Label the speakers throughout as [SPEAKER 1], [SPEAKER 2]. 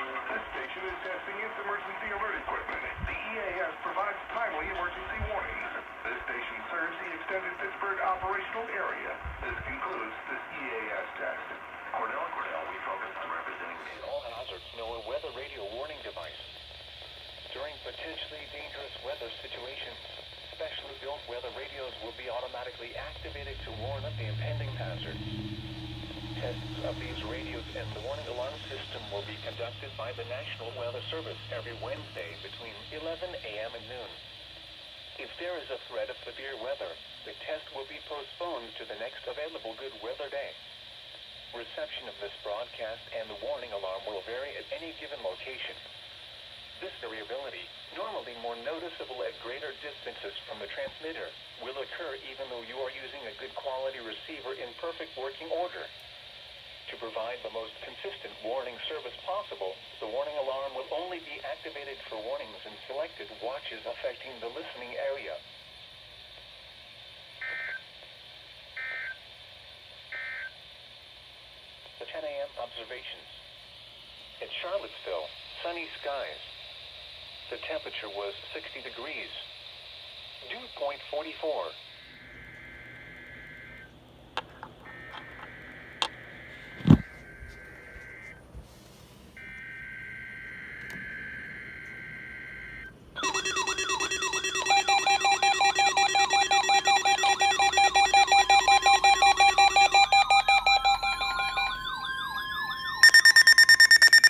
[SPEAKER 1] This station is testing its emergency alert equipment. The EAS provides timely emergency warnings. This station serves the extended Pittsburgh operational area. This concludes this EAS test.
[SPEAKER 2] Cordell, we focus on representing an all-hazards NOAA weather radio warning device. During potentially dangerous weather situations, specially built weather radios will be automatically activated to warn of the impending hazard. Tests of these radios and the warning alarm system will be conducted by the National Weather Service every Wednesday between 11 a.m. and noon. If there is a threat of severe weather, the test will be postponed to the next available good weather day. Reception of this broadcast and the warning alarm will vary at any given location. This variability, normally more noticeable at greater distances from the transmitter, will occur even though you are using a good quality receiver in perfect working order. To provide the most consistent warning service possible, the warning alarm will only be activated for warnings in selected watches affecting the listening area. The 10 a.m. observations. At Charlottesville, sunny skies. The temperature was 60 degrees. Dew point 44.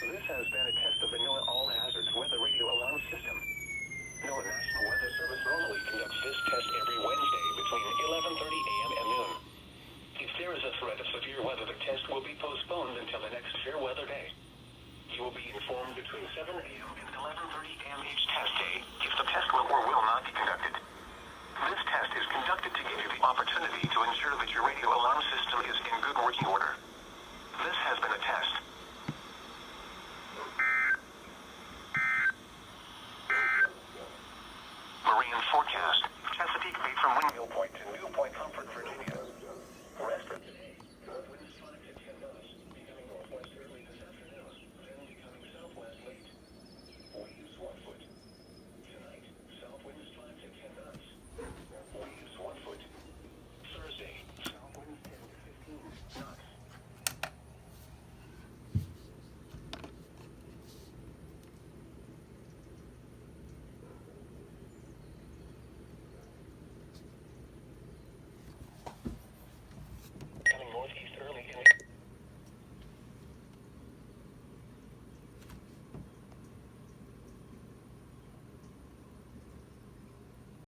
[SPEAKER 2] This has been a test of the NOAA all-hazards weather radio alarm system. NOAA National Weather Service normally conducts this test every Wednesday between 11:30 a.m. and noon. If there is a threat of severe weather, the test will be postponed until the next fair weather day. You will be informed between 7 a.m. and 11:30 a.m. each test day if the test will or will not be conducted. This test is conducted to give you the opportunity to ensure that your radio alarm system is in good working order. This has been a test